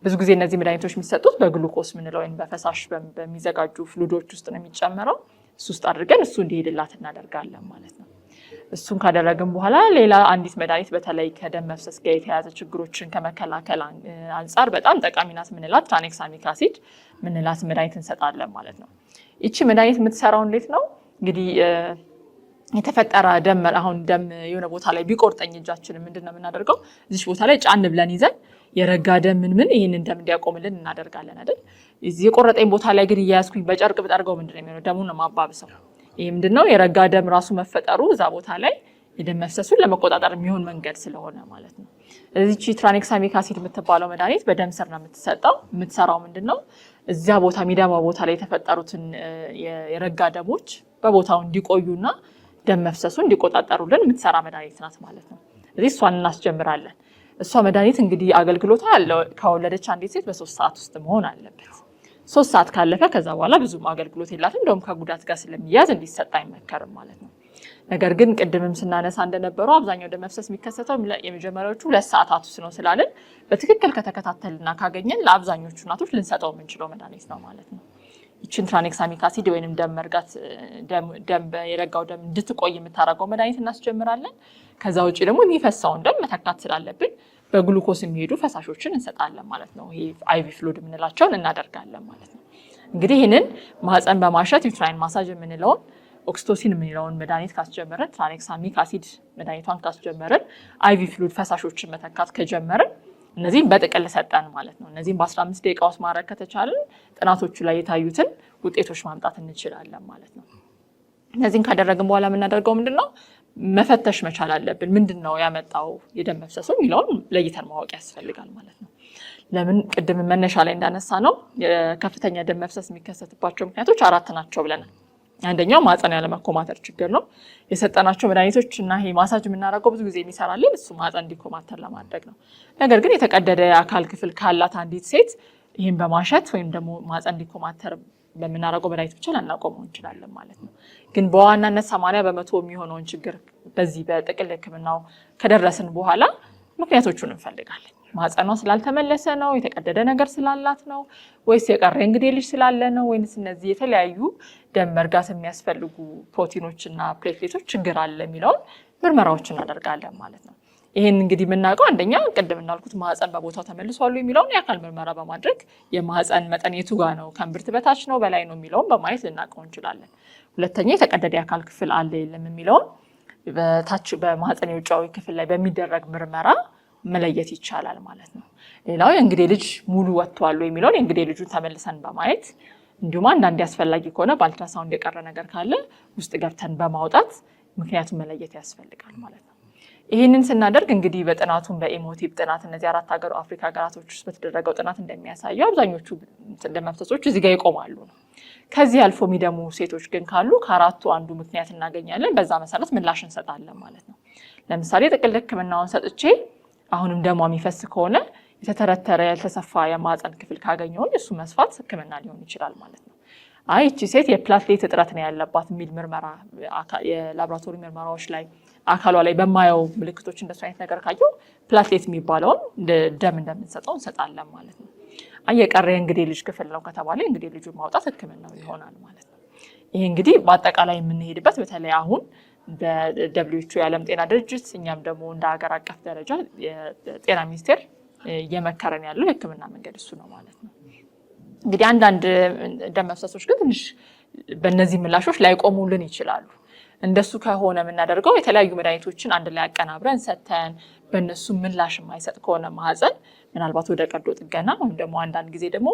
ብዙ ጊዜ እነዚህ መድኃኒቶች የሚሰጡት በግሉኮስ ምንለው ወይም በፈሳሽ በሚዘጋጁ ፍሉዶች ውስጥ ነው የሚጨመረው። እሱ ውስጥ አድርገን እሱ እንዲሄድላት እናደርጋለን ማለት ነው። እሱን ካደረግን በኋላ ሌላ አንዲት መድኃኒት በተለይ ከደም መፍሰስ ጋር የተያያዘ ችግሮችን ከመከላከል አንጻር በጣም ጠቃሚ ናት ምንላት ትራኔክሳሚክ አሲድ ምንላት መድኃኒት እንሰጣለን ማለት ነው። ይቺ መድኃኒት የምትሰራው እንዴት ነው? እንግዲህ የተፈጠረ ደም አሁን ደም የሆነ ቦታ ላይ ቢቆርጠኝ እጃችንን ምንድነው የምናደርገው? እዚህ ቦታ ላይ ጫን ብለን ይዘን የረጋ ደም ምን ይሄንን ደም እንዲያቆምልን እናደርጋለን አይደል? እዚህ የቆረጠኝ ቦታ ላይ ግን እያያዝኩኝ በጨርቅ ብጠርገው ምንድነው የሚሆነው? ደሙን ነው ማባብሰው። ይሄ ምንድነው የረጋ ደም ራሱ መፈጠሩ እዛ ቦታ ላይ የደም መፍሰሱን ለመቆጣጠር የሚሆን መንገድ ስለሆነ ማለት ነው። እዚህቺ ትራኔክሳሚክ አሲድ የምትባለው መድኃኒት በደም ስር ነው የምትሰጠው። የምትሰራው ምንድነው እዚያ ቦታ ሚዳማው ቦታ ላይ የተፈጠሩትን የረጋ ደሞች በቦታው እንዲቆዩና ደም መፍሰሱን እንዲቆጣጠሩልን የምትሰራ መድኃኒት ናት ማለት ነው። እዚህ እሷን እናስጀምራለን። እሷ መድኃኒት እንግዲህ አገልግሎቷ ያለው ከወለደች አንዲት ሴት በ3 ሰዓት ውስጥ መሆን አለበት። 3 ሰዓት ካለፈ ከዛ በኋላ ብዙም አገልግሎት የላትም። እንደውም ከጉዳት ጋር ስለሚያዝ እንዲሰጥ አይመከርም ማለት ነው። ነገር ግን ቅድምም ስናነሳ እንደነበረው አብዛኛው ደም መፍሰስ የሚከሰተው የመጀመሪያዎቹ 2 ሰዓታት ውስጥ ነው ስላለን በትክክል ከተከታተልና ካገኘን ለአብዛኞቹ እናቶች ልንሰጠው የምንችለው መድኃኒት ነው ማለት ነው። ይችን ትራኔክሳሚክ አሲድ ወይንም ደም መርጋት ደም የረጋው ደም እንድትቆይ የምታደርገው መድኃኒት እናስጀምራለን። ከዛ ውጪ ደግሞ የሚፈሳውን ደም መተካት ስላለብን በግሉኮስ የሚሄዱ ፈሳሾችን እንሰጣለን ማለት ነው። ይሄ አይቪ ፍሉድ የምንላቸውን እናደርጋለን ማለት ነው። እንግዲህ ይህንን ማህፀን በማሸት ዩትራይን ማሳጅ የምንለውን ኦክስቶሲን የምንለውን መድኃኒት ካስጀመረን፣ ትራኔክሳሚክ አሲድ መድኃኒቷን ካስጀመረን፣ አይቪ ፍሉድ ፈሳሾችን መተካት ከጀመረን እነዚህም በጥቅል ሰጠን ማለት ነው። እነዚህም በ15 ደቂቃ ውስጥ ማድረግ ከተቻለን ጥናቶቹ ላይ የታዩትን ውጤቶች ማምጣት እንችላለን ማለት ነው። እነዚህን ካደረግን በኋላ የምናደርገው ምንድነው? መፈተሽ መቻል አለብን። ምንድነው ያመጣው የደም መፍሰሱ የሚለውን ለይተን ማወቅ ያስፈልጋል ማለት ነው። ለምን ቅድም መነሻ ላይ እንዳነሳ ነው የከፍተኛ ደም መፍሰስ የሚከሰትባቸው ምክንያቶች 4 ናቸው ብለናል። አንደኛው ማህፀን ያለመኮማተር ችግር ነው። የሰጠናቸው መድኃኒቶች እና ይሄ ማሳጅ የምናደርገው ብዙ ጊዜ የሚሰራልን እሱ ማህፀን እንዲኮማተር ለማድረግ ነው። ነገር ግን የተቀደደ የአካል ክፍል ካላት አንዲት ሴት ይህን በማሸት ወይም ደግሞ ማህፀን እንዲኮማተር በምናደርገው መድኃኒት ብቻ ላናቆመው እንችላለን ማለት ነው። ግን በዋናነት 80% የሚሆነውን ችግር በዚህ በጥቅል ህክምናው ከደረስን በኋላ ምክንያቶቹን እንፈልጋለን። ማህፀኗ ስላልተመለሰ ነው? የተቀደደ ነገር ስላላት ነው? ወይስ የቀረ እንግዲህ ልጅ ስላለ ነው? ወይስ እነዚህ የተለያዩ ደም መርጋት የሚያስፈልጉ ፕሮቲኖችና ፕሌትሌቶች ችግር አለ የሚለውን ምርመራዎች እናደርጋለን ማለት ነው። ይሄን እንግዲህ የምናውቀው አንደኛ ቅድም እንዳልኩት ማህፀን በቦታው ተመልሷል የሚለውን የአካል ምርመራ በማድረግ የማህፀን መጠን የቱ ጋር ነው፣ ከእምብርት በታች ነው በላይ ነው የሚለውን በማየት ልናውቀው እንችላለን። ሁለተኛ የተቀደደ የአካል ክፍል አለ የለም የሚለውን በታች በማህፀን የውጫዊ ክፍል ላይ በሚደረግ ምርመራ መለየት ይቻላል ማለት ነው። ሌላው የእንግዴ ልጅ ሙሉ ወጥቷል የሚለውን የእንግዴ ልጁን ተመልሰን በማየት እንዲሁም አንዳንዴ አስፈላጊ ከሆነ በአልትራሳውንድ የቀረ ነገር ካለ ውስጥ ገብተን በማውጣት ምክንያቱም መለየት ያስፈልጋል ማለት ነው። ይህንን ስናደርግ እንግዲህ በጥናቱም በኢሞቲቭ ጥናት እነዚህ 4 አፍሪካ ሀገራቶች ውስጥ በተደረገው ጥናት እንደሚያሳየው አብዛኞቹ ደም መፍሰሶች እዚህ ጋር ይቆማሉ ነው። ከዚህ አልፎ የሚደሙ ሴቶች ግን ካሉ ከአራቱ አንዱ ምክንያት እናገኛለን። በዛ መሰረት ምላሽ እንሰጣለን ማለት ነው። ለምሳሌ ጥቅል ሕክምናውን ሰጥቼ አሁንም ደሟ የሚፈስ ከሆነ የተተረተረ ያልተሰፋ የማህፀን ክፍል ካገኘሁኝ እሱ መስፋት ሕክምና ሊሆን ይችላል ማለት ነው። አይ እቺ ሴት የፕላትሌት እጥረት ነው ያለባት የሚል ምርመራ የላቦራቶሪ ምርመራዎች ላይ አካሏ ላይ በማየው ምልክቶች እንደሱ አይነት ነገር ካየው ፕላትሌት የሚባለውን ደም እንደምንሰጠው እንሰጣለን ማለት ነው። አየቀረ እንግዲህ ልጅ ክፍል ነው ከተባለ እንግዲህ ልጁን ማውጣት ሕክምናው ይሆናል ማለት ነው። ይሄ እንግዲህ በአጠቃላይ የምንሄድበት በተለይ አሁን በWHO የዓለም ጤና ድርጅት እኛም ደግሞ እንደ ሀገር አቀፍ ደረጃ የጤና ሚኒስቴር እየመከረን ያለው የሕክምና መንገድ እሱ ነው ማለት ነው። እንግዲህ አንዳንድ ደም መፍሰሶች ግን ትንሽ በእነዚህ ምላሾች ላይቆሙልን ይችላሉ። እንደሱ ከሆነ የምናደርገው የተለያዩ መድኃኒቶችን አንድ ላይ አቀናብረን ሰተን በእነሱ ምላሽ የማይሰጥ ከሆነ ማህፀን ምናልባት ወደ ቀዶ ጥገና ወይም ደግሞ አንዳንድ ጊዜ ደግሞ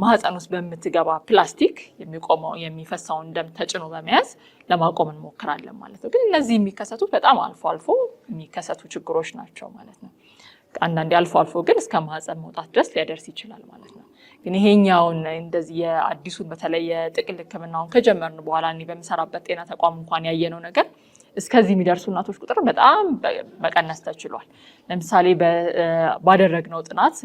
ማህፀን ውስጥ በምትገባ ፕላስቲክ የሚፈሳውን ደም ተጭኖ በመያዝ ለማቆም እንሞክራለን ማለት ነው። ግን እነዚህ የሚከሰቱት በጣም አልፎ አልፎ የሚከሰቱ ችግሮች ናቸው ማለት ነው። አንዳንዴ አልፎ አልፎ ግን እስከ ማህፀን መውጣት ድረስ ሊያደርስ ይችላል ማለት ነው። ግን ይሄኛውን እንደዚህ የአዲሱን በተለይ የጥቅል ሕክምናውን ከጀመርን በኋላ እኔ በምሰራበት ጤና ተቋም እንኳን ያየነው ነገር እስከዚህ የሚደርሱ እናቶች ቁጥር በጣም መቀነስ ተችሏል። ለምሳሌ ባደረግነው ጥናት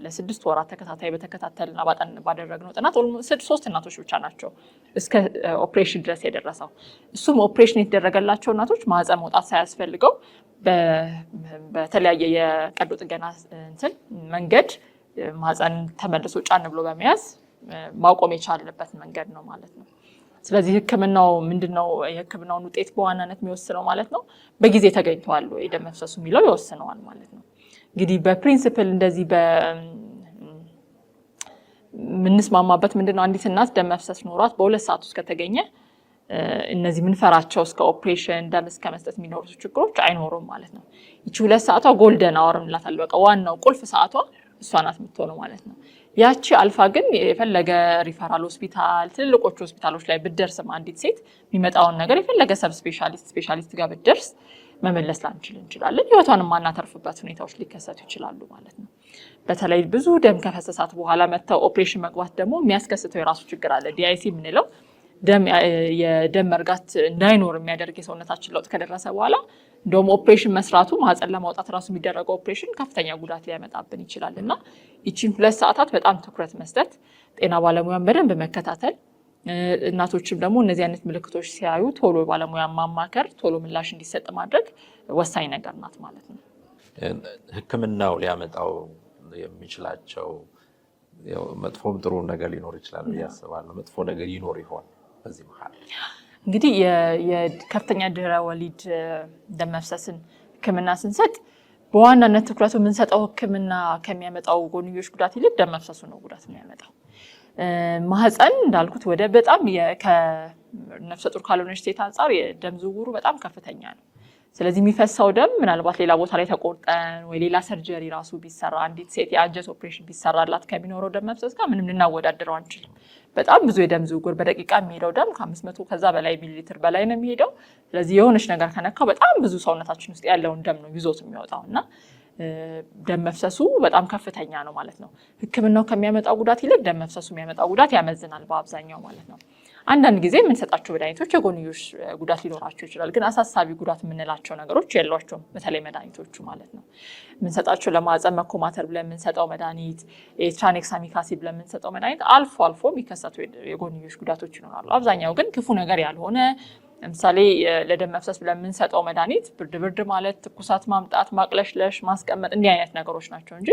ለ6 ወራት ተከታታይ በተከታተልና ባደረግነው ጥናት 3 እናቶች ብቻ ናቸው እስከ ኦፕሬሽን ድረስ የደረሰው። እሱም ኦፕሬሽን የተደረገላቸው እናቶች ማህፀን መውጣት ሳያስፈልገው በተለያየ የቀዶ ጥገና መንገድ ማህፀን ተመልሶ ጫን ብሎ በመያዝ ማቆም የቻለበት መንገድ ነው ማለት ነው። ስለዚህ ሕክምናው ምንድነው የሕክምናውን ውጤት በዋናነት የሚወስነው ማለት ነው በጊዜ ተገኝቷል ወይ ደም መፍሰሱ የሚለው ይወስነዋል ማለት ነው። እንግዲህ በፕሪንሲፕል እንደዚህ ምንስማማበት ምንድነው አንዲት እናት ደም መፍሰስ ኖሯት በ2 ሰዓት ውስጥ ከተገኘ እነዚህ ምንፈራቸው እስከ ኦፕሬሽን ደም እስከ መስጠት የሚኖሩ ችግሮች አይኖሩም ማለት ነው። እቺ 2 ሰዓቷ ጎልደን አወር እንላታለን። በቃ ዋናው ቁልፍ ሰዓቷ እሷ ናት የምትሆነው ማለት ነው። ያቺ አልፋ ግን የፈለገ ሪፈራል ሆስፒታል ትልልቆቹ ሆስፒታሎች ላይ ብትደርስም አንዲት ሴት የሚመጣውን ነገር የፈለገ ሰብ ስፔሻሊስት ጋር ብትደርስ መመለስ ላንችል እንችላለን። ህይወቷንም ማናተርፍበት ሁኔታዎች ሊከሰቱ ይችላሉ ማለት ነው። በተለይ ብዙ ደም ከፈሰሳት በኋላ መተው ኦፕሬሽን መግባት ደግሞ የሚያስከስተው የራሱ ችግር አለ። ዲአይሲ የምንለው የደም መርጋት እንዳይኖር የሚያደርግ የሰውነታችን ለውጥ ከደረሰ በኋላ እንደውም ኦፕሬሽን መስራቱ ማህፀን ለማውጣት ራሱ የሚደረገው ኦፕሬሽን ከፍተኛ ጉዳት ሊያመጣብን ይችላል እና ይቺን 2 ሰዓታት በጣም ትኩረት መስጠት፣ ጤና ባለሙያን በደንብ መከታተል፣ እናቶችም ደግሞ እነዚህ አይነት ምልክቶች ሲያዩ ቶሎ ባለሙያ ማማከር፣ ቶሎ ምላሽ እንዲሰጥ ማድረግ ወሳኝ ነገር ናት ማለት ነው። ሕክምናው ሊያመጣው የሚችላቸው መጥፎም ጥሩ ነገር ሊኖር ይችላል ብዬ አስባለሁ። መጥፎ ነገር ይኖር ይሆን? በዚህ መሃል እንግዲህ የከፍተኛ ድህረ ወሊድ ደም መፍሰስን ሕክምና ስንሰጥ በዋናነት ትኩረቱ የምንሰጠው ሕክምና ከሚያመጣው ጎንዮሽ ጉዳት ይልቅ ደም መፍሰሱ ነው ጉዳት የሚያመጣው። ማህፀን እንዳልኩት ወደ በጣም ከነፍሰ ጡር ካልሆነች ሴት አንጻር የደም ዝውውሩ በጣም ከፍተኛ ነው። ስለዚህ የሚፈሳው ደም ምናልባት ሌላ ቦታ ላይ ተቆርጠን ወይ ሌላ ሰርጀሪ ራሱ ቢሰራ አንዲት ሴት የአንጀት ኦፕሬሽን ቢሰራላት ከሚኖረው ደም መፍሰስ ጋር ምንም ልናወዳድረው አንችልም። በጣም ብዙ የደም ዝውውር በደቂቃ የሚሄደው ደም ከ500 ከዛ በላይ ሚሊ ሊትር በላይ ነው የሚሄደው። ስለዚህ የሆነች ነገር ከነካው በጣም ብዙ ሰውነታችን ውስጥ ያለውን ደም ነው ይዞት የሚወጣው እና ደም መፍሰሱ በጣም ከፍተኛ ነው ማለት ነው። ሕክምናው ከሚያመጣው ጉዳት ይልቅ ደም መፍሰሱ የሚያመጣው ጉዳት ያመዝናል በአብዛኛው ማለት ነው። አንዳንድ ጊዜ የምንሰጣቸው መድኃኒቶች የጎንዮሽ ጉዳት ሊኖራቸው ይችላል። ግን አሳሳቢ ጉዳት የምንላቸው ነገሮች የሏቸውም። በተለይ መድኃኒቶቹ ማለት ነው የምንሰጣቸው ለማህፀን መኮማተር ብለን የምንሰጠው መድኃኒት፣ ትራኔክሳሚክ አሲድ ብለን የምንሰጠው መድኃኒት አልፎ አልፎ የሚከሰቱ የጎንዮሽ ጉዳቶች ይኖራሉ። አብዛኛው ግን ክፉ ነገር ያልሆነ ለምሳሌ ለደም መፍሰስ ብለን የምንሰጠው መድኃኒት ብርድ ማለት፣ ትኩሳት ማምጣት፣ ማቅለሽለሽ፣ ማስቀመጥ እንዲህ አይነት ነገሮች ናቸው እንጂ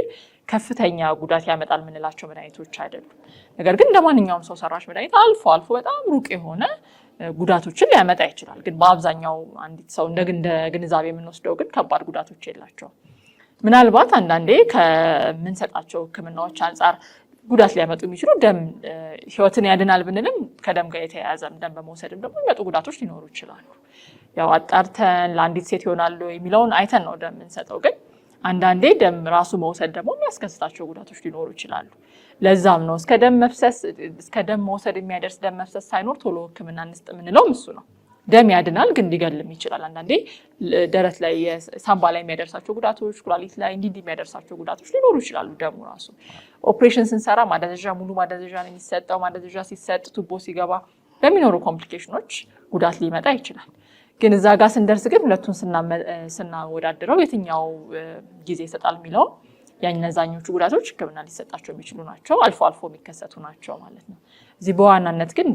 ከፍተኛ ጉዳት ያመጣል የምንላቸው መድኃኒቶች አይደሉም። ነገር ግን እንደማንኛውም ሰው ሰራሽ መድኃኒት አልፎ አልፎ በጣም ሩቅ የሆነ ጉዳቶችን ሊያመጣ ይችላል። ግን በአብዛኛው አንዲት ሰው እንደ ግንዛቤ የምንወስደው ግን ከባድ ጉዳቶች የላቸውም። ምናልባት አንዳንዴ ከምንሰጣቸው ሕክምናዎች አንጻር ጉዳት ሊያመጡ የሚችሉ ደም ህይወትን ያድናል ብንልም ከደም ጋር የተያያዘ ደም በመውሰድም ደግሞ የሚመጡ ጉዳቶች ሊኖሩ ይችላሉ። ያው አጣርተን ለአንዲት ሴት ይሆናሉ የሚለውን አይተን ነው ደም የምንሰጠው። ግን አንዳንዴ ደም ራሱ መውሰድ ደግሞ የሚያስከስታቸው ጉዳቶች ሊኖሩ ይችላሉ። ለዛም ነው እስከ ደም መውሰድ የሚያደርስ ደም መፍሰስ ሳይኖር ቶሎ ሕክምና እንስጥ የምንለው እሱ ነው። ደም ያድናል ግን ሊገልም ይችላል። አንዳንዴ ደረት ላይ ሳምባ ላይ የሚያደርሳቸው ጉዳቶች፣ ኩላሊት ላይ እንዲህ የሚያደርሳቸው ጉዳቶች ሊኖሩ ይችላሉ። ደሙ ራሱ ኦፕሬሽን ስንሰራ ማደንዘዣ ሙሉ ማደንዘዣ ነው የሚሰጠው። ማደንዘዣ ሲሰጥ ቱቦ ሲገባ በሚኖሩ ኮምፕሊኬሽኖች ጉዳት ሊመጣ ይችላል። ግን እዛ ጋር ስንደርስ ግን ሁለቱን ስናወዳድረው የትኛው ጊዜ ይሰጣል የሚለው ያነዛኞቹ ጉዳቶች ሕክምና ሊሰጣቸው የሚችሉ ናቸው፣ አልፎ አልፎ የሚከሰቱ ናቸው ማለት ነው። እዚህ በዋናነት ግን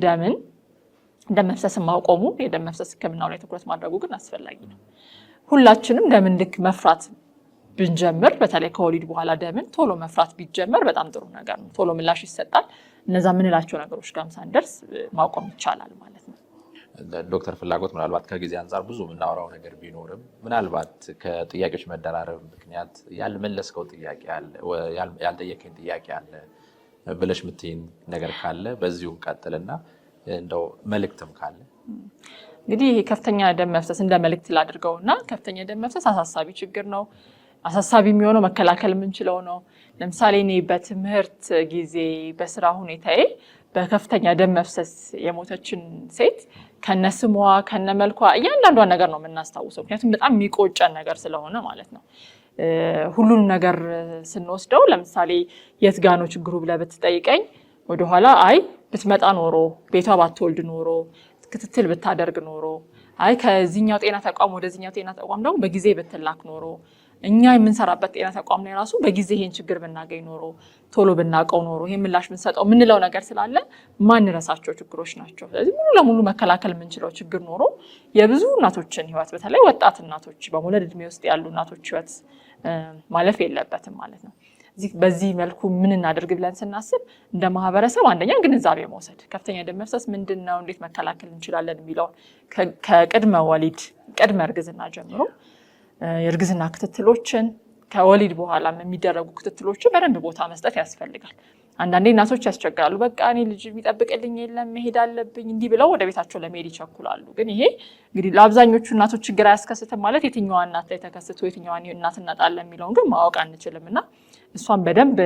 ደም መፍሰስን ማቆሙ የደም መፍሰስ ሕክምናው ላይ ትኩረት ማድረጉ ግን አስፈላጊ ነው። ሁላችንም ደምን ልክ መፍራት ብንጀምር በተለይ ከወሊድ በኋላ ደምን ቶሎ መፍራት ቢጀመር በጣም ጥሩ ነገር ነው። ቶሎ ምላሽ ይሰጣል። እነዛ ምንላቸው ነገሮች ጋር ሳንደርስ ማቆም ይቻላል ማለት ነው። ዶክተር ፍላጎት ምናልባት ከጊዜ አንጻር ብዙ የምናወራው ነገር ቢኖርም ምናልባት ከጥያቄዎች መደራረብ ምክንያት ያልመለስከው ጥያቄ አለ፣ ያልጠየቀኝ ጥያቄ አለ ብለሽ የምትይኝ ነገር ካለ በዚሁ ቀጥልና እንደው መልእክትም ካለ እንግዲህ ይሄ ከፍተኛ ደም መፍሰስ እንደ መልእክት ላድርገውና ከፍተኛ ደም መፍሰስ አሳሳቢ ችግር ነው። አሳሳቢ የሚሆነው መከላከል የምንችለው ነው። ለምሳሌ እኔ በትምህርት ጊዜ በስራ ሁኔታዬ በከፍተኛ ደም መፍሰስ የሞተችን ሴት ከነስሟ ከነመልኳ እያንዳንዷን ነገር ነው የምናስታውሰው። ምክንያቱም በጣም የሚቆጨን ነገር ስለሆነ ማለት ነው። ሁሉን ነገር ስንወስደው ለምሳሌ የት ጋ ነው ችግሩ ብለህ ብትጠይቀኝ ወደኋላ አይ ብትመጣ ኖሮ ቤቷ ባትወልድ ኖሮ ክትትል ብታደርግ ኖሮ አይ ከዚህኛው ጤና ተቋም ወደዚህኛው ጤና ተቋም ደግሞ በጊዜ ብትላክ ኖሮ እኛ የምንሰራበት ጤና ተቋም ላይ ራሱ በጊዜ ይሄን ችግር ብናገኝ ኖሮ ቶሎ ብናቀው ኖሮ ይሄን ምላሽ ብንሰጠው ምንለው ነገር ስላለ ማንረሳቸው ችግሮች ናቸው። ስለዚህ ሙሉ ለሙሉ መከላከል የምንችለው ችግር ኖሮ የብዙ እናቶችን ህይወት በተለይ ወጣት እናቶች በመውለድ እድሜ ውስጥ ያሉ እናቶች ህይወት ማለፍ የለበትም ማለት ነው። በዚህ መልኩ ምን እናደርግ ብለን ስናስብ እንደ ማህበረሰብ አንደኛ ግንዛቤ መውሰድ ከፍተኛ ደም መፍሰስ ምንድነው፣ እንዴት መከላከል እንችላለን የሚለው ከቅድመ ወሊድ ቅድመ እርግዝና ጀምሮ የእርግዝና ክትትሎችን ከወሊድ በኋላ የሚደረጉ ክትትሎችን በደንብ ቦታ መስጠት ያስፈልጋል። አንዳንዴ እናቶች ያስቸግራሉ። በቃ እኔ ልጅ የሚጠብቅልኝ የለም መሄድ አለብኝ እንዲህ ብለው ወደ ቤታቸው ለመሄድ ይቸኩላሉ። ግን ይሄ እንግዲህ ለአብዛኞቹ እናቶች ችግር አያስከስትም ማለት የትኛዋ እናት ላይ ተከስቶ የትኛዋ እናት እናጣለን የሚለውን ግን ማወቅ አንችልም እና እሷን በደንብ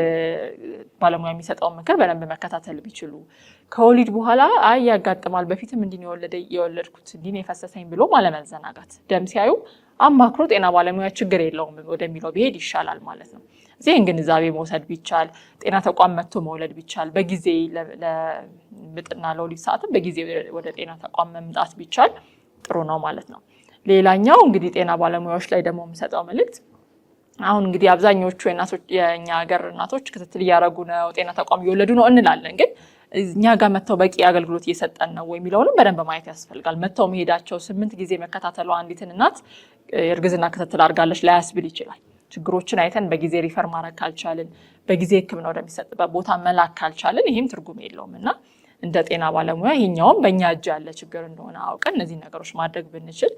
ባለሙያ የሚሰጠውን ምክር በደንብ መከታተል ቢችሉ ከወሊድ በኋላ አይ ያጋጥማል በፊትም እንዲህ የወለድኩት እንዲህ የፈሰሰኝ ብሎ ማለመዘናጋት ደም ሲያዩ አማክሮ ጤና ባለሙያ ችግር የለውም ወደሚለው ቢሄድ ይሻላል ማለት ነው። እዚህን ግንዛቤ መውሰድ ቢቻል ጤና ተቋም መጥቶ መውለድ ቢቻል በጊዜ ለምጥና ለወሊድ ሰዓትም በጊዜ ወደ ጤና ተቋም መምጣት ቢቻል ጥሩ ነው ማለት ነው። ሌላኛው እንግዲህ ጤና ባለሙያዎች ላይ ደግሞ የምሰጠው መልእክት አሁን እንግዲህ አብዛኞቹ የኛ ሀገር እናቶች ክትትል እያደረጉ ነው፣ ጤና ተቋም እየወለዱ ነው እንላለን። ግን እኛ ጋር መጥተው በቂ አገልግሎት እየሰጠን ነው የሚለውንም በደንብ ማየት ያስፈልጋል። መጥተው መሄዳቸው 8 ጊዜ መከታተሏ አንዲትን እናት የእርግዝና ክትትል አድርጋለች ላያስብል ይችላል። ችግሮችን አይተን በጊዜ ሪፈር ማድረግ ካልቻልን፣ በጊዜ ሕክምና ወደሚሰጥበት ቦታ መላክ ካልቻልን ይህም ትርጉም የለውም እና እንደ ጤና ባለሙያ ይሄኛውም በእኛ እጅ ያለ ችግር እንደሆነ አውቀን እነዚህ ነገሮች ማድረግ ብንችል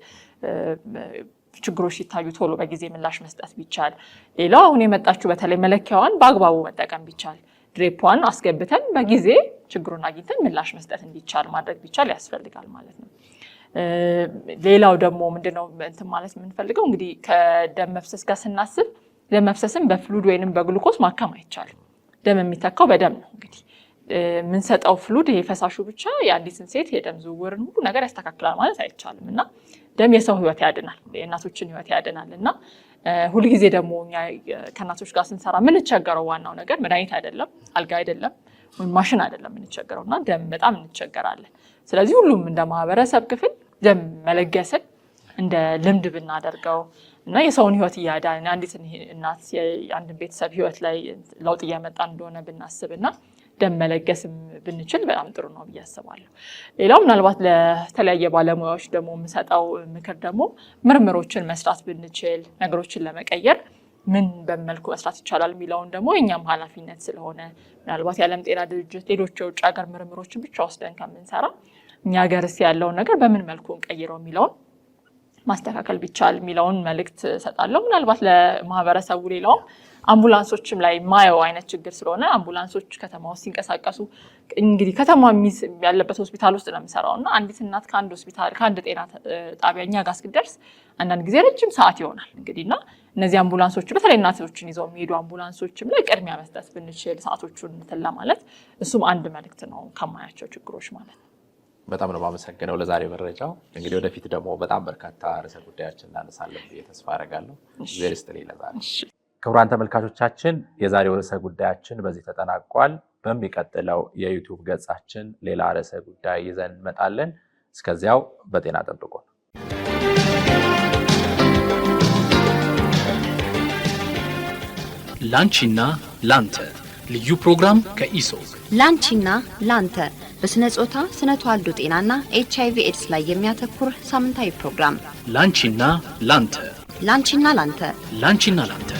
ችግሮች ሲታዩ ቶሎ በጊዜ ምላሽ መስጠት ቢቻል። ሌላው አሁን የመጣችው በተለይ መለኪያዋን በአግባቡ መጠቀም ቢቻል ድሬፓን አስገብተን በጊዜ ችግሩን አግኝተን ምላሽ መስጠት እንዲቻል ማድረግ ቢቻል ያስፈልጋል ማለት ነው። ሌላው ደግሞ ምንድነው እንትን ማለት የምንፈልገው እንግዲህ ከደም መፍሰስ ጋር ስናስብ ደም መፍሰስን በፍሉድ ወይንም በግሉኮስ ማከም አይቻልም። ደም የሚተካው በደም ነው። እንግዲህ የምንሰጠው ፍሉድ ይሄ ፈሳሹ ብቻ የአንዲትን ሴት የደም ዝውውርን ሁሉ ነገር ያስተካክላል ማለት አይቻልም እና ደም የሰው ህይወት ያድናል፣ የእናቶችን ህይወት ያድናል እና ሁልጊዜ ደግሞ እኛ ከእናቶች ጋር ስንሰራ የምንቸገረው ዋናው ነገር መድኃኒት አይደለም፣ አልጋ አይደለም፣ ወይም ማሽን አይደለም የምንቸገረው እና ደም በጣም እንቸገራለን። ስለዚህ ሁሉም እንደ ማህበረሰብ ክፍል ደም መለገስን እንደ ልምድ ብናደርገው እና የሰውን ህይወት እያዳን አንዲትን እናት የአንድን ቤተሰብ ህይወት ላይ ለውጥ እያመጣ እንደሆነ ብናስብና ደም መለገስም ብንችል በጣም ጥሩ ነው ብዬ አስባለሁ። ሌላው ምናልባት ለተለያየ ባለሙያዎች ደግሞ የምሰጠው ምክር ደግሞ ምርምሮችን መስራት ብንችል ነገሮችን ለመቀየር ምን በመልኩ መስራት ይቻላል የሚለውን ደግሞ የኛም ኃላፊነት ስለሆነ ምናልባት የዓለም ጤና ድርጅት ሌሎች የውጭ ሀገር ምርምሮችን ብቻ ወስደን ከምንሰራ እኛ ሀገርስ ያለውን ነገር በምን መልኩ እንቀይረው የሚለውን ማስተካከል ቢቻል የሚለውን መልእክት እሰጣለሁ። ምናልባት ለማህበረሰቡ ሌላውም አምቡላንሶችም ላይ ማየው አይነት ችግር ስለሆነ አምቡላንሶች ከተማ ውስጥ ሲንቀሳቀሱ እንግዲህ ከተማ ያለበት ሆስፒታል ውስጥ ነው የሚሰራው እና አንዲት እናት ከአንድ ጤና ጣቢያ እኛ ጋር እስክትደርስ አንዳንድ ጊዜ ረጅም ሰዓት ይሆናል እንግዲህ እና እነዚህ አምቡላንሶች በተለይ እናቶችን ይዘው የሚሄዱ አምቡላንሶችም ላይ ቅድሚያ መስጠት ብንችል ሰዓቶቹን እንትን ለማለት እሱም አንድ መልእክት ነው ከማያቸው ችግሮች ማለት ነው። በጣም ነው የማመሰግነው ለዛሬ መረጃው። እንግዲህ ወደፊት ደግሞ በጣም በርካታ ርዕሰ ጉዳዮችን እናነሳለን ብዬ ተስፋ አደርጋለሁ። እግዚአብሔር ይስጥልኝ ለዛሬ። ክቡራን ተመልካቾቻችን የዛሬው ርዕሰ ጉዳያችን በዚህ ተጠናቋል። በሚቀጥለው የዩቲዩብ ገጻችን ሌላ ርዕሰ ጉዳይ ይዘን እንመጣለን። እስከዚያው በጤና ጠብቁን። ላንቺና ላንተ ልዩ ፕሮግራም ከኢሶክ ላንቺና ላንተ በስነ ጾታ ስነ ተዋልዶ ጤናና HIV ኤድስ ላይ የሚያተኩር ሳምንታዊ ፕሮግራም ላንቺና ላንተ ላንቺና ላንተ ላንቺና ላንተ